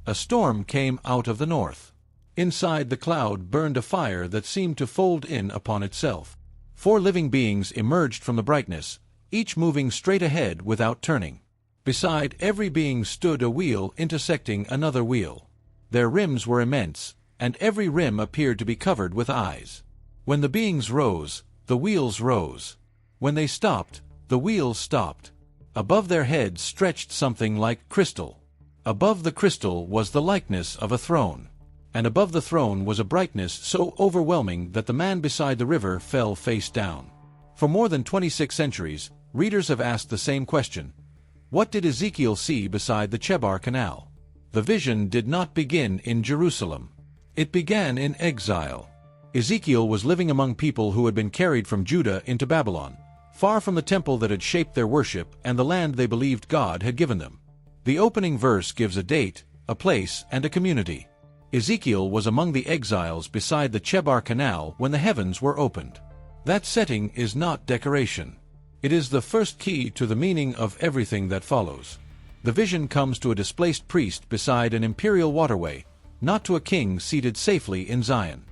a storm came out of the north. Inside the cloud burned a fire that seemed to fold in upon itself. 4 living beings emerged from the brightness, each moving straight ahead without turning. Beside every being stood a wheel intersecting another wheel. Their rims were immense, and every rim appeared to be covered with eyes. When the beings rose, the wheels rose. When they stopped, the wheels stopped. Above their heads stretched something like crystal. Above the crystal was the likeness of a throne. And above the throne was a brightness so overwhelming that the man beside the river fell face down. For more than 26 centuries, readers have asked the same question. What did Ezekiel see beside the Chebar Canal? The vision did not begin in Jerusalem. It began in exile. Ezekiel was living among people who had been carried from Judah into Babylon, far from the temple that had shaped their worship and the land they believed God had given them. The opening verse gives a date, a place, and a community. Ezekiel was among the exiles beside the Chebar Canal when the heavens were opened. That setting is not decoration. It is the first key to the meaning of everything that follows. The vision comes to a displaced priest beside an imperial waterway, not to a king seated safely in Zion.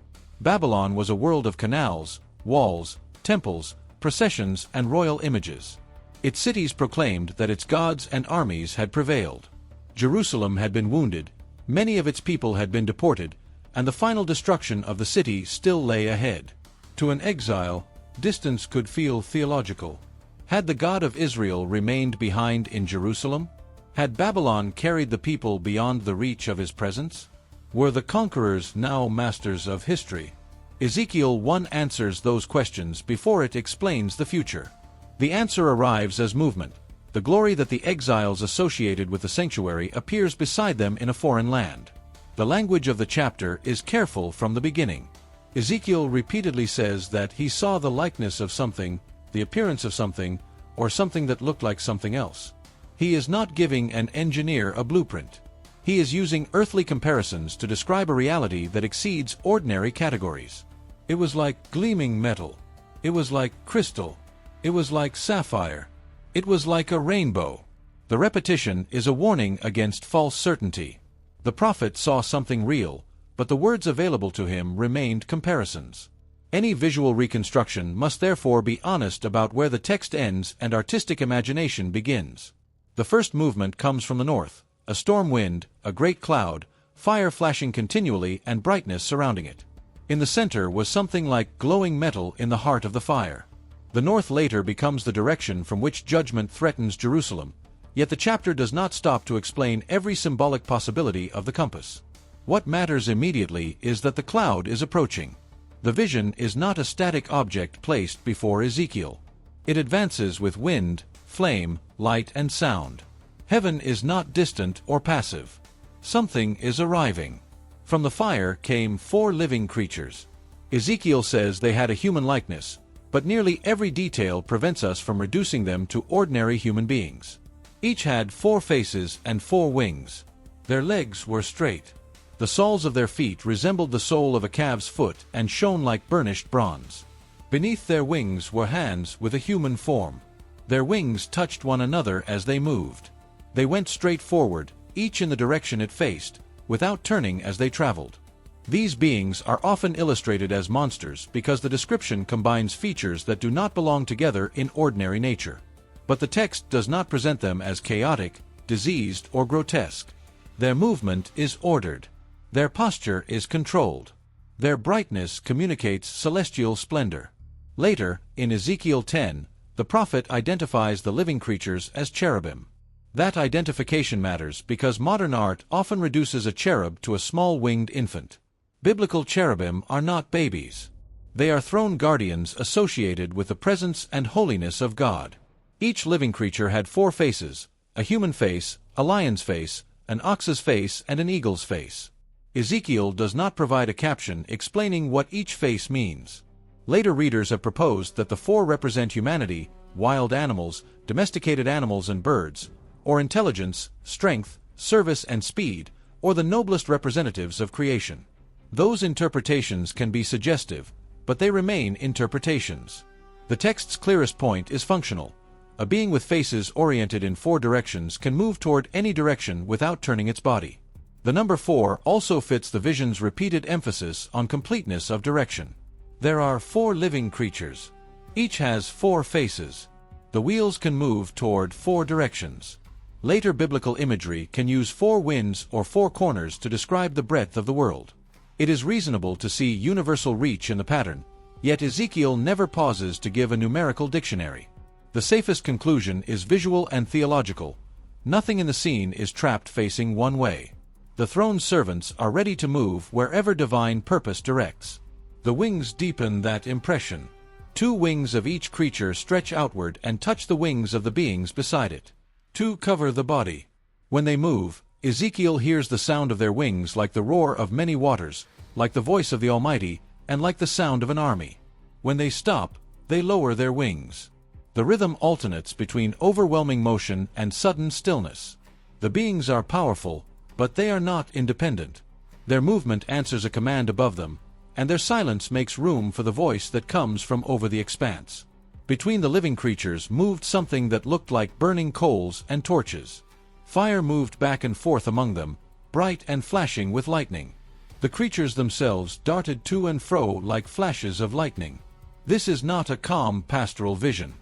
Babylon was a world of canals, walls, temples, processions, and royal images. Its cities proclaimed that its gods and armies had prevailed. Jerusalem had been wounded, many of its people had been deported, and the final destruction of the city still lay ahead. To an exile, distance could feel theological. Had the God of Israel remained behind in Jerusalem? Had Babylon carried the people beyond the reach of his presence? Were the conquerors now masters of history? Ezekiel 1 answers those questions before it explains the future. The answer arrives as movement. The glory that the exiles associated with the sanctuary appears beside them in a foreign land. The language of the chapter is careful from the beginning. Ezekiel repeatedly says that he saw the likeness of something, the appearance of something, or something that looked like something else. He is not giving an engineer a blueprint. He is using earthly comparisons to describe a reality that exceeds ordinary categories. It was like gleaming metal. It was like crystal. It was like sapphire. It was like a rainbow. The repetition is a warning against false certainty. The prophet saw something real, but the words available to him remained comparisons. Any visual reconstruction must therefore be honest about where the text ends and artistic imagination begins. The first movement comes from the north, a storm wind, a great cloud, fire flashing continually and brightness surrounding it. In the center was something like glowing metal in the heart of the fire. The north later becomes the direction from which judgment threatens Jerusalem, yet the chapter does not stop to explain every symbolic possibility of the compass. What matters immediately is that the cloud is approaching. The vision is not a static object placed before Ezekiel. It advances with wind, flame, light, and sound. Heaven is not distant or passive. Something is arriving. From the fire came 4 living creatures. Ezekiel says they had a human likeness, but nearly every detail prevents us from reducing them to ordinary human beings. Each had 4 faces and 4 wings. Their legs were straight. The soles of their feet resembled the sole of a calf's foot and shone like burnished bronze. Beneath their wings were hands with a human form. Their wings touched one another as they moved. They went straight forward, each in the direction it faced, without turning as they traveled. These beings are often illustrated as monsters because the description combines features that do not belong together in ordinary nature. But the text does not present them as chaotic, diseased, or grotesque. Their movement is ordered. Their posture is controlled. Their brightness communicates celestial splendor. Later, in Ezekiel 10, the prophet identifies the living creatures as cherubim. That identification matters because modern art often reduces a cherub to a small winged infant. Biblical cherubim are not babies. They are throne guardians associated with the presence and holiness of God. Each living creature had 4 faces, a human face, a lion's face, an ox's face, and an eagle's face. Ezekiel does not provide a caption explaining what each face means. Later readers have proposed that the 4 represent humanity, wild animals, domesticated animals and birds, or intelligence, strength, service, and speed, or the noblest representatives of creation. Those interpretations can be suggestive, but they remain interpretations. The text's clearest point is functional. A being with faces oriented in 4 directions can move toward any direction without turning its body. The number 4 also fits the vision's repeated emphasis on completeness of direction. There are 4 living creatures. Each has 4 faces. The wheels can move toward 4 directions. Later biblical imagery can use 4 winds or 4 corners to describe the breadth of the world. It is reasonable to see universal reach in the pattern, yet Ezekiel never pauses to give a numerical dictionary. The safest conclusion is visual and theological. Nothing in the scene is trapped facing one way. The throne's servants are ready to move wherever divine purpose directs. The wings deepen that impression. 2 wings of each creature stretch outward and touch the wings of the beings beside it. 2 cover the body. When they move, Ezekiel hears the sound of their wings like the roar of many waters, like the voice of the Almighty, and like the sound of an army. When they stop, they lower their wings. The rhythm alternates between overwhelming motion and sudden stillness. The beings are powerful, but they are not independent. Their movement answers a command above them, and their silence makes room for the voice that comes from over the expanse. Between the living creatures moved something that looked like burning coals and torches. Fire moved back and forth among them, bright and flashing with lightning. The creatures themselves darted to and fro like flashes of lightning. This is not a calm pastoral vision.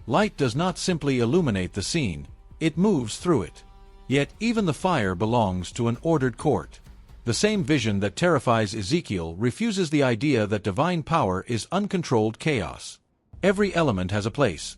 Light does not simply illuminate the scene, it moves through it. Yet even the fire belongs to an ordered court. The same vision that terrifies Ezekiel refuses the idea that divine power is uncontrolled chaos. Every element has a place.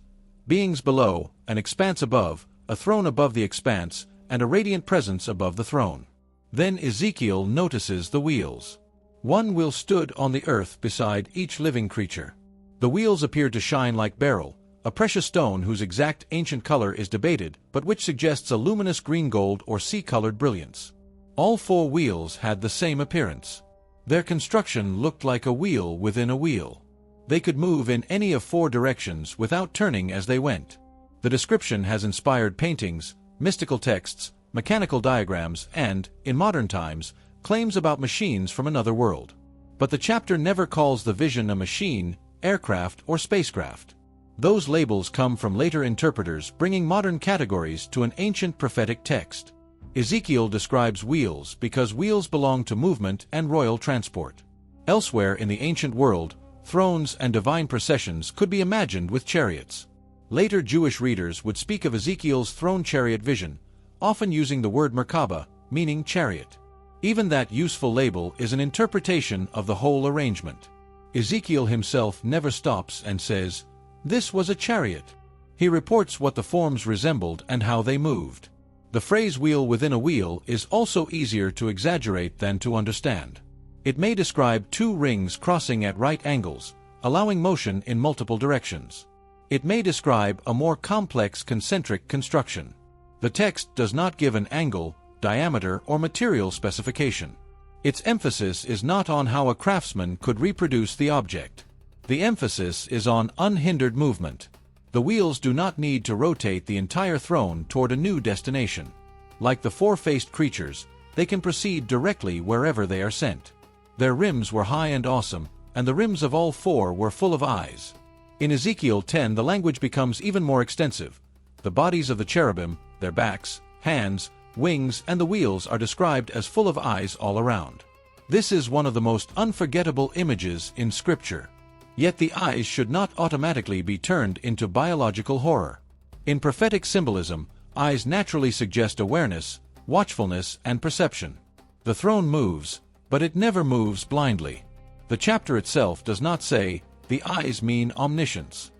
Beings below, an expanse above, a throne above the expanse, and a radiant presence above the throne. Then Ezekiel notices the wheels. 1 wheel stood on the earth beside each living creature. The wheels appeared to shine like beryl, a precious stone whose exact ancient color is debated, but which suggests a luminous green gold or sea-colored brilliance. All 4 wheels had the same appearance. Their construction looked like a wheel within a wheel. They could move in any of 4 directions without turning as they went. The description has inspired paintings, mystical texts, mechanical diagrams, and, in modern times, claims about machines from another world. But the chapter never calls the vision a machine, aircraft, or spacecraft. Those labels come from later interpreters bringing modern categories to an ancient prophetic text. Ezekiel describes wheels because wheels belong to movement and royal transport. Elsewhere in the ancient world, thrones and divine processions could be imagined with chariots. Later Jewish readers would speak of Ezekiel's throne chariot vision, often using the word Merkabah, meaning chariot. Even that useful label is an interpretation of the whole arrangement. Ezekiel himself never stops and says, "This was a chariot." He reports what the forms resembled and how they moved. The phrase wheel within a wheel is also easier to exaggerate than to understand. It may describe 2 rings crossing at right angles, allowing motion in multiple directions. It may describe a more complex concentric construction. The text does not give an angle, diameter, or material specification. Its emphasis is not on how a craftsman could reproduce the object. The emphasis is on unhindered movement. The wheels do not need to rotate the entire throne toward a new destination. Like the 4-faced creatures, they can proceed directly wherever they are sent. Their rims were high and awesome, and the rims of all 4 were full of eyes. In Ezekiel 10 the language becomes even more extensive. The bodies of the cherubim, their backs, hands, wings, and the wheels are described as full of eyes all around. This is one of the most unforgettable images in Scripture. Yet the eyes should not automatically be turned into biological horror. In prophetic symbolism, eyes naturally suggest awareness, watchfulness, and perception. The throne moves, but it never moves blindly. The chapter itself does not say, "The eyes mean omniscience."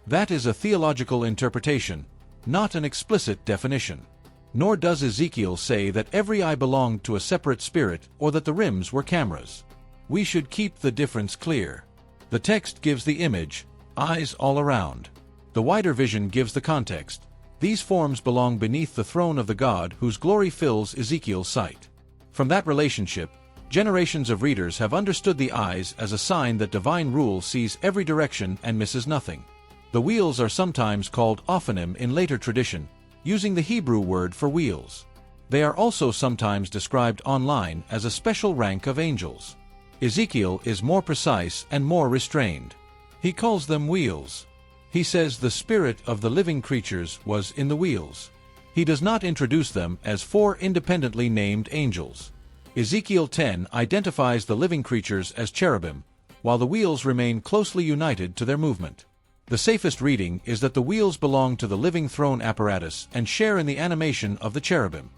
That is a theological interpretation, not an explicit definition. Nor does Ezekiel say that every eye belonged to a separate spirit or that the rims were cameras. We should keep the difference clear. The text gives the image, eyes all around. The wider vision gives the context. These forms belong beneath the throne of the God whose glory fills Ezekiel's sight. From that relationship, generations of readers have understood the eyes as a sign that divine rule sees every direction and misses nothing. The wheels are sometimes called ophanim in later tradition, using the Hebrew word for wheels. They are also sometimes described online as a special rank of angels. Ezekiel is more precise and more restrained. He calls them wheels. He says the spirit of the living creatures was in the wheels. He does not introduce them as four independently named angels. Ezekiel 10 identifies the living creatures as cherubim, while the wheels remain closely united to their movement. The safest reading is that the wheels belong to the living throne apparatus and share in the animation of the cherubim.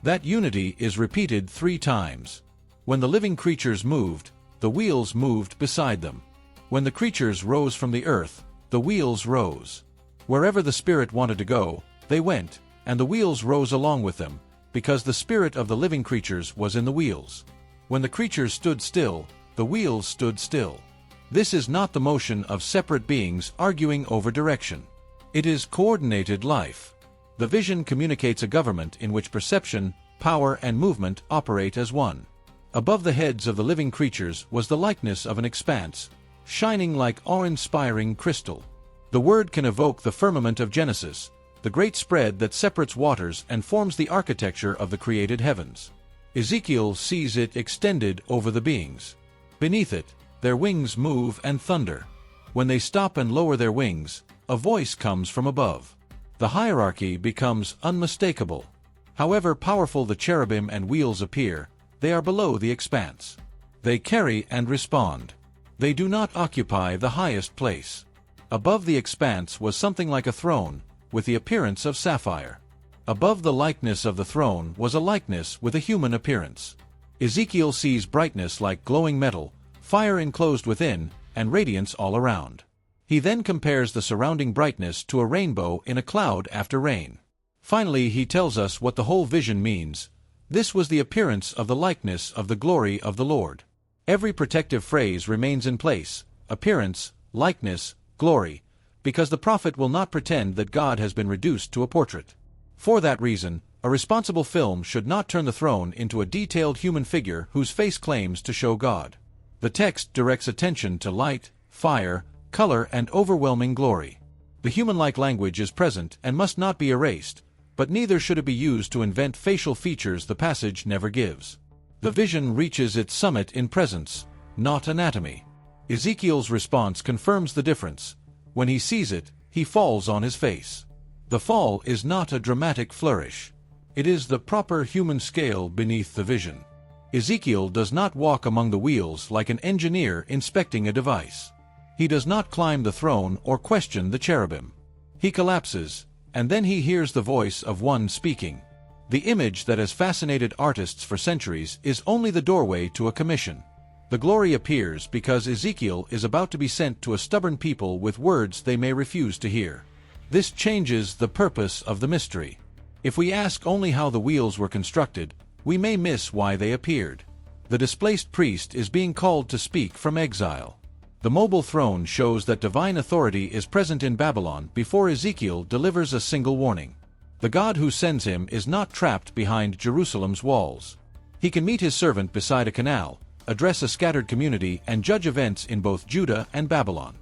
That unity is repeated 3 times. When the living creatures moved, the wheels moved beside them. When the creatures rose from the earth, the wheels rose. Wherever the Spirit wanted to go, they went, and the wheels rose along with them, because the spirit of the living creatures was in the wheels. When the creatures stood still, the wheels stood still. This is not the motion of separate beings arguing over direction. It is coordinated life. The vision communicates a government in which perception, power, and movement operate as one. Above the heads of the living creatures was the likeness of an expanse, shining like awe-inspiring crystal. The word can evoke the firmament of Genesis, the great spread that separates waters and forms the architecture of the created heavens. Ezekiel sees it extended over the beings. Beneath it, their wings move and thunder. When they stop and lower their wings, a voice comes from above. The hierarchy becomes unmistakable. However powerful the cherubim and wheels appear, they are below the expanse. They carry and respond. They do not occupy the highest place. Above the expanse was something like a throne, with the appearance of sapphire. Above the likeness of the throne was a likeness with a human appearance. Ezekiel sees brightness like glowing metal, fire enclosed within, and radiance all around. He then compares the surrounding brightness to a rainbow in a cloud after rain. Finally, he tells us what the whole vision means. This was the appearance of the likeness of the glory of the Lord. Every protective phrase remains in place: appearance, likeness, glory, because the prophet will not pretend that God has been reduced to a portrait. For that reason, a responsible film should not turn the throne into a detailed human figure whose face claims to show God. The text directs attention to light, fire, color, and overwhelming glory. The human-like language is present and must not be erased, but neither should it be used to invent facial features the passage never gives. The vision reaches its summit in presence, not anatomy. Ezekiel's response confirms the difference. When he sees it, he falls on his face. The fall is not a dramatic flourish. It is the proper human scale beneath the vision. Ezekiel does not walk among the wheels like an engineer inspecting a device. He does not climb the throne or question the cherubim. He collapses, and then he hears the voice of one speaking. The image that has fascinated artists for centuries is only the doorway to a commission. The glory appears because Ezekiel is about to be sent to a stubborn people with words they may refuse to hear. This changes the purpose of the mystery. If we ask only how the wheels were constructed, we may miss why they appeared. The displaced priest is being called to speak from exile. The mobile throne shows that divine authority is present in Babylon before Ezekiel delivers a single warning. The God who sends him is not trapped behind Jerusalem's walls. He can meet his servant beside a canal, address a scattered community, and judge events in both Judah and Babylon.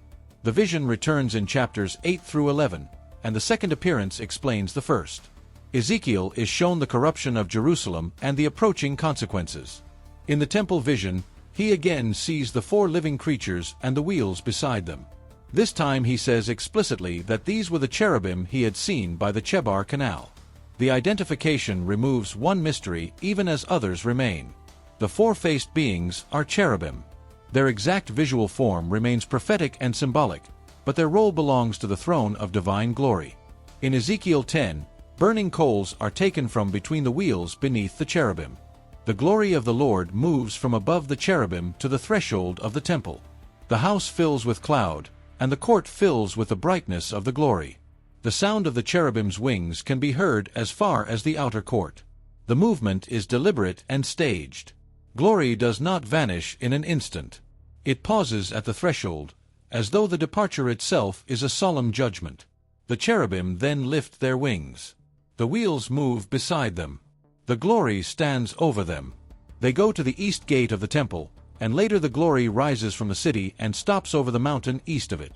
The vision returns in chapters 8 through 11, and the second appearance explains the first. Ezekiel is shown the corruption of Jerusalem and the approaching consequences. In the temple vision, he again sees the four living creatures and the wheels beside them. This time he says explicitly that these were the cherubim he had seen by the Chebar Canal. The identification removes one mystery even as others remain. The four-faced beings are cherubim. Their exact visual form remains prophetic and symbolic, but their role belongs to the throne of divine glory. In Ezekiel 10, burning coals are taken from between the wheels beneath the cherubim. The glory of the Lord moves from above the cherubim to the threshold of the temple. The house fills with cloud, and the court fills with the brightness of the glory. The sound of the cherubim's wings can be heard as far as the outer court. The movement is deliberate and staged. Glory does not vanish in an instant. It pauses at the threshold, as though the departure itself is a solemn judgment. The cherubim then lift their wings. The wheels move beside them. The glory stands over them. They go to the east gate of the temple, and later the glory rises from the city and stops over the mountain east of it.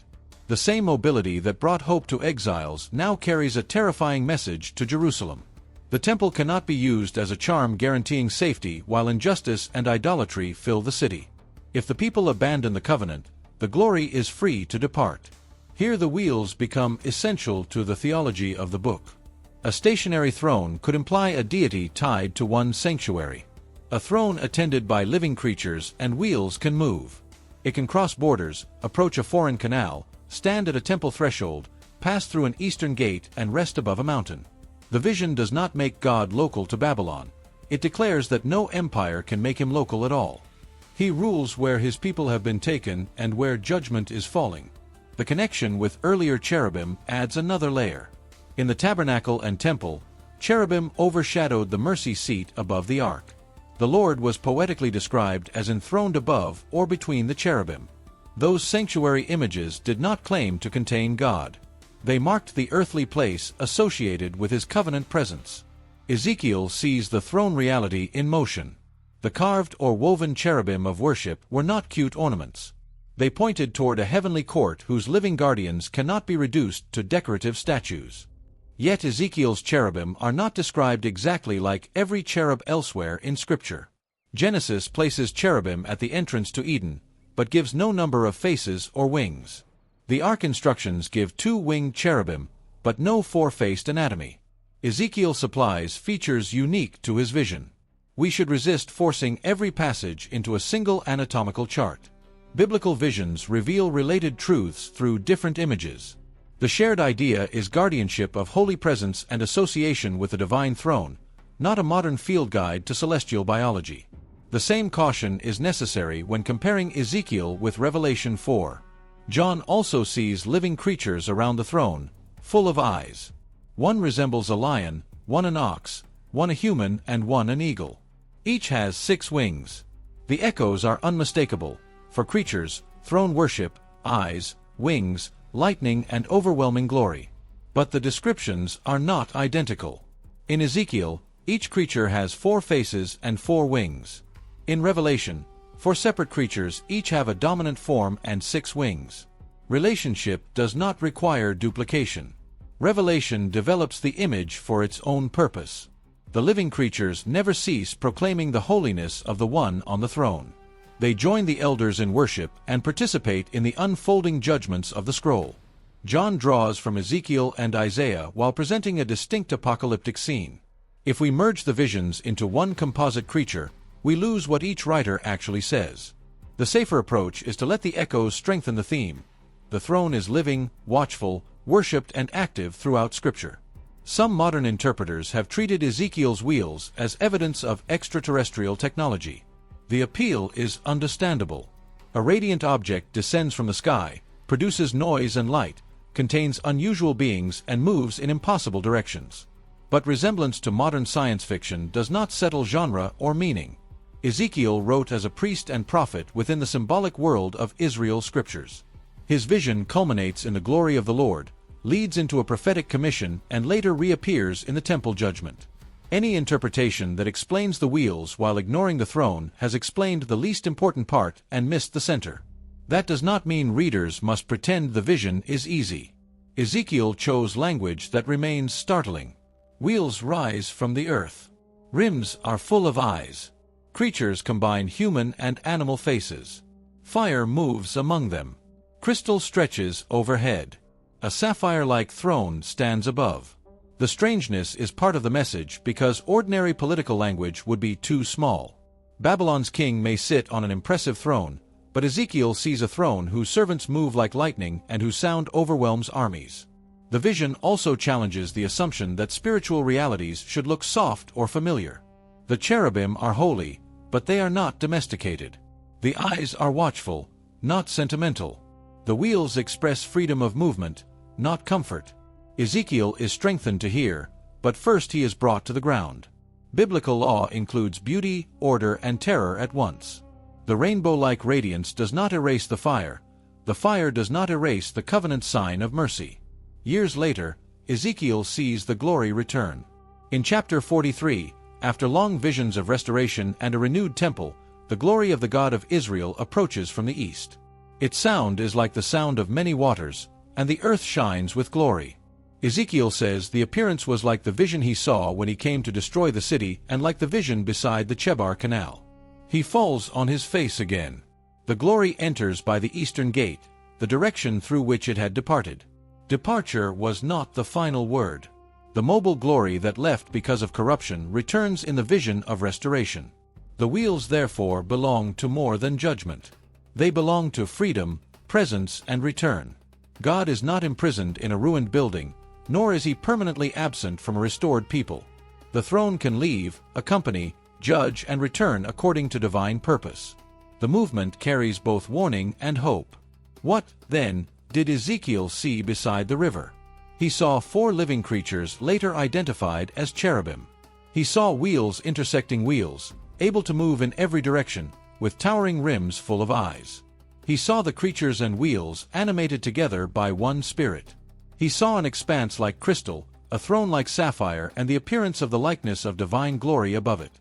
The same mobility that brought hope to exiles now carries a terrifying message to Jerusalem. The temple cannot be used as a charm guaranteeing safety while injustice and idolatry fill the city. If the people abandon the covenant, the glory is free to depart. Here the wheels become essential to the theology of the book. A stationary throne could imply a deity tied to one sanctuary. A throne attended by living creatures and wheels can move. It can cross borders, approach a foreign canal, stand at a temple threshold, pass through an eastern gate and rest above a mountain. The vision does not make God local to Babylon. It declares that no empire can make him local at all. He rules where his people have been taken and where judgment is falling. The connection with earlier cherubim adds another layer. In the tabernacle and temple, cherubim overshadowed the mercy seat above the ark. The Lord was poetically described as enthroned above or between the cherubim. Those sanctuary images did not claim to contain God. They marked the earthly place associated with his covenant presence. Ezekiel sees the throne reality in motion. The carved or woven cherubim of worship were not cute ornaments. They pointed toward a heavenly court whose living guardians cannot be reduced to decorative statues. Yet Ezekiel's cherubim are not described exactly like every cherub elsewhere in Scripture. Genesis places cherubim at the entrance to Eden, but gives no number of faces or wings. The Ark instructions give 2 winged cherubim, but no 4-faced anatomy. Ezekiel supplies features unique to his vision. We should resist forcing every passage into a single anatomical chart. Biblical visions reveal related truths through different images. The shared idea is guardianship of holy presence and association with the divine throne, not a modern field guide to celestial biology. The same caution is necessary when comparing Ezekiel with Revelation 4. John also sees living creatures around the throne, full of eyes. One resembles a lion, one an ox, one a human, and one an eagle. Each has 6 wings. The echoes are unmistakable. For creatures, throne worship, eyes, wings, lightning, and overwhelming glory. But the descriptions are not identical. In Ezekiel, each creature has 4 faces and 4 wings. In Revelation, 4 separate creatures each have a dominant form and 6 wings. Relationship does not require duplication. Revelation develops the image for its own purpose. The living creatures never cease proclaiming the holiness of the One on the throne. They join the elders in worship and participate in the unfolding judgments of the scroll. John draws from Ezekiel and Isaiah while presenting a distinct apocalyptic scene. If we merge the visions into one composite creature, we lose what each writer actually says. The safer approach is to let the echoes strengthen the theme. The throne is living, watchful, worshipped, and active throughout Scripture. Some modern interpreters have treated Ezekiel's wheels as evidence of extraterrestrial technology. The appeal is understandable. A radiant object descends from the sky, produces noise and light, contains unusual beings, and moves in impossible directions. But resemblance to modern science fiction does not settle genre or meaning. Ezekiel wrote as a priest and prophet within the symbolic world of Israel's scriptures. His vision culminates in the glory of the Lord, leads into a prophetic commission, and later reappears in the temple judgment. Any interpretation that explains the wheels while ignoring the throne has explained the least important part and missed the center. That does not mean readers must pretend the vision is easy. Ezekiel chose language that remains startling. Wheels rise from the earth. Rims are full of eyes. Creatures combine human and animal faces. Fire moves among them. Crystal stretches overhead. A sapphire-like throne stands above. The strangeness is part of the message because ordinary political language would be too small. Babylon's king may sit on an impressive throne, but Ezekiel sees a throne whose servants move like lightning and whose sound overwhelms armies. The vision also challenges the assumption that spiritual realities should look soft or familiar. The cherubim are holy, but they are not domesticated. The eyes are watchful, not sentimental. The wheels express freedom of movement, not comfort. Ezekiel is strengthened to hear, but first he is brought to the ground. Biblical law includes beauty, order, and terror at once. The rainbow-like radiance does not erase the fire. The fire does not erase the covenant sign of mercy. Years later, Ezekiel sees the glory return. In chapter 43, after long visions of restoration and a renewed temple, the glory of the God of Israel approaches from the east. Its sound is like the sound of many waters, and the earth shines with glory. Ezekiel says the appearance was like the vision he saw when he came to destroy the city and like the vision beside the Chebar Canal. He falls on his face again. The glory enters by the eastern gate, the direction through which it had departed. Departure was not the final word. The mobile glory that left because of corruption returns in the vision of restoration. The wheels therefore belong to more than judgment. They belong to freedom, presence, and return. God is not imprisoned in a ruined building, nor is he permanently absent from a restored people. The throne can leave, accompany, judge, and return according to divine purpose. The movement carries both warning and hope. What, then, did Ezekiel see beside the river? He saw 4 living creatures later identified as cherubim. He saw wheels intersecting wheels, able to move in every direction, with towering rims full of eyes. He saw the creatures and wheels animated together by one spirit. He saw an expanse like crystal, a throne like sapphire, and the appearance of the likeness of divine glory above it.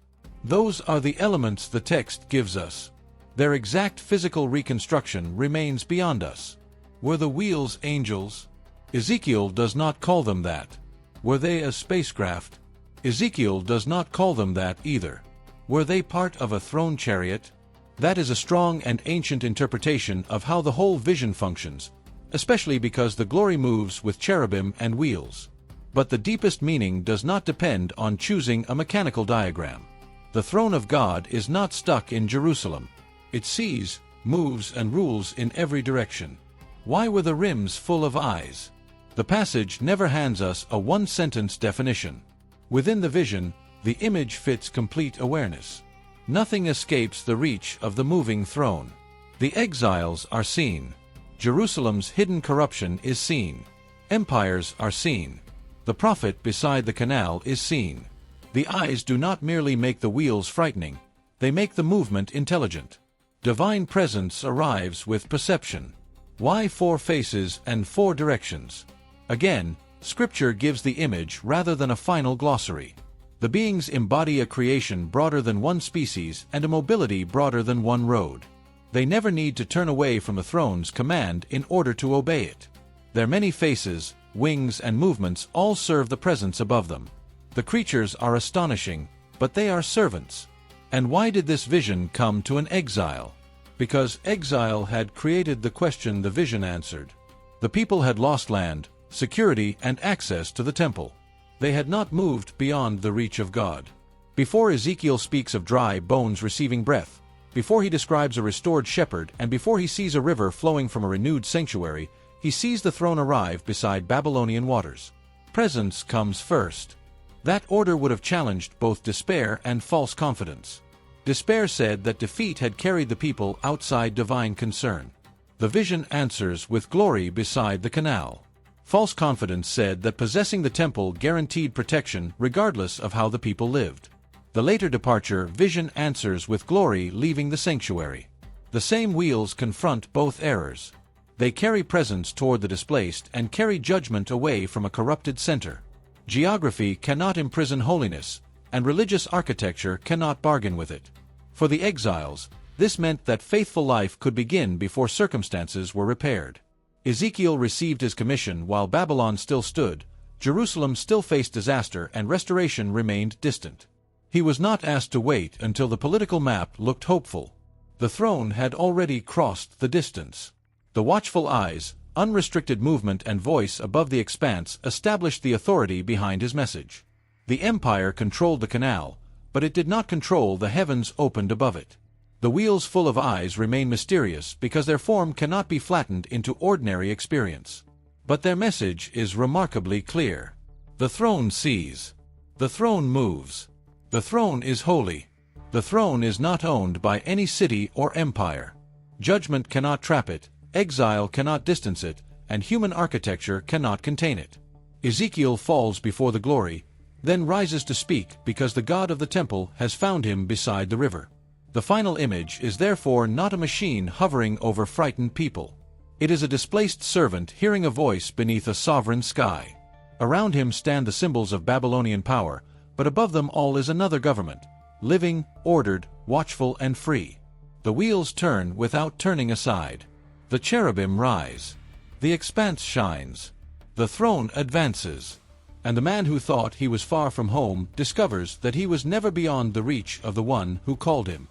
Those are the elements the text gives us. Their exact physical reconstruction remains beyond us. Were the wheels angels? Ezekiel does not call them that. Were they a spacecraft? Ezekiel does not call them that either. Were they part of a throne chariot? That is a strong and ancient interpretation of how the whole vision functions, especially because the glory moves with cherubim and wheels. But the deepest meaning does not depend on choosing a mechanical diagram. The throne of God is not stuck in Jerusalem. It sees, moves, and rules in every direction. Why were the rims full of eyes? The passage never hands us a one-sentence definition. Within the vision, the image fits complete awareness. Nothing escapes the reach of the moving throne. The exiles are seen. Jerusalem's hidden corruption is seen. Empires are seen. The prophet beside the canal is seen. The eyes do not merely make the wheels frightening, they make the movement intelligent. Divine presence arrives with perception. Why 4 faces and 4 directions? Again, Scripture gives the image rather than a final glossary. The beings embody a creation broader than one species and a mobility broader than one road. They never need to turn away from the throne's command in order to obey it. Their many faces, wings, and movements all serve the presence above them. The creatures are astonishing, but they are servants. And why did this vision come to an exile? Because exile had created the question the vision answered. The people had lost land, security, and access to the temple. They had not moved beyond the reach of God. Before Ezekiel speaks of dry bones receiving breath, before he describes a restored shepherd, and before he sees a river flowing from a renewed sanctuary, he sees the throne arrive beside Babylonian waters. Presence comes first. That order would have challenged both despair and false confidence. Despair said that defeat had carried the people outside divine concern. The vision answers with glory beside the canal. False confidence said that possessing the temple guaranteed protection regardless of how the people lived. The later departure vision answers with glory leaving the sanctuary. The same wheels confront both errors. They carry presence toward the displaced and carry judgment away from a corrupted center. Geography cannot imprison holiness, and religious architecture cannot bargain with it. For the exiles, this meant that faithful life could begin before circumstances were repaired. Ezekiel received his commission while Babylon still stood, Jerusalem still faced disaster, and restoration remained distant. He was not asked to wait until the political map looked hopeful. The throne had already crossed the distance. The watchful eyes, unrestricted movement, and voice above the expanse established the authority behind his message. The empire controlled the canal, but it did not control the heavens opened above it. The wheels full of eyes remain mysterious because their form cannot be flattened into ordinary experience. But their message is remarkably clear. The throne sees. The throne moves. The throne is holy. The throne is not owned by any city or empire. Judgment cannot trap it, exile cannot distance it, and human architecture cannot contain it. Ezekiel falls before the glory, then rises to speak because the God of the temple has found him beside the river. The final image is therefore not a machine hovering over frightened people. It is a displaced servant hearing a voice beneath a sovereign sky. Around him stand the symbols of Babylonian power, but above them all is another government, living, ordered, watchful, and free. The wheels turn without turning aside. The cherubim rise. The expanse shines. The throne advances. And the man who thought he was far from home discovers that he was never beyond the reach of the one who called him.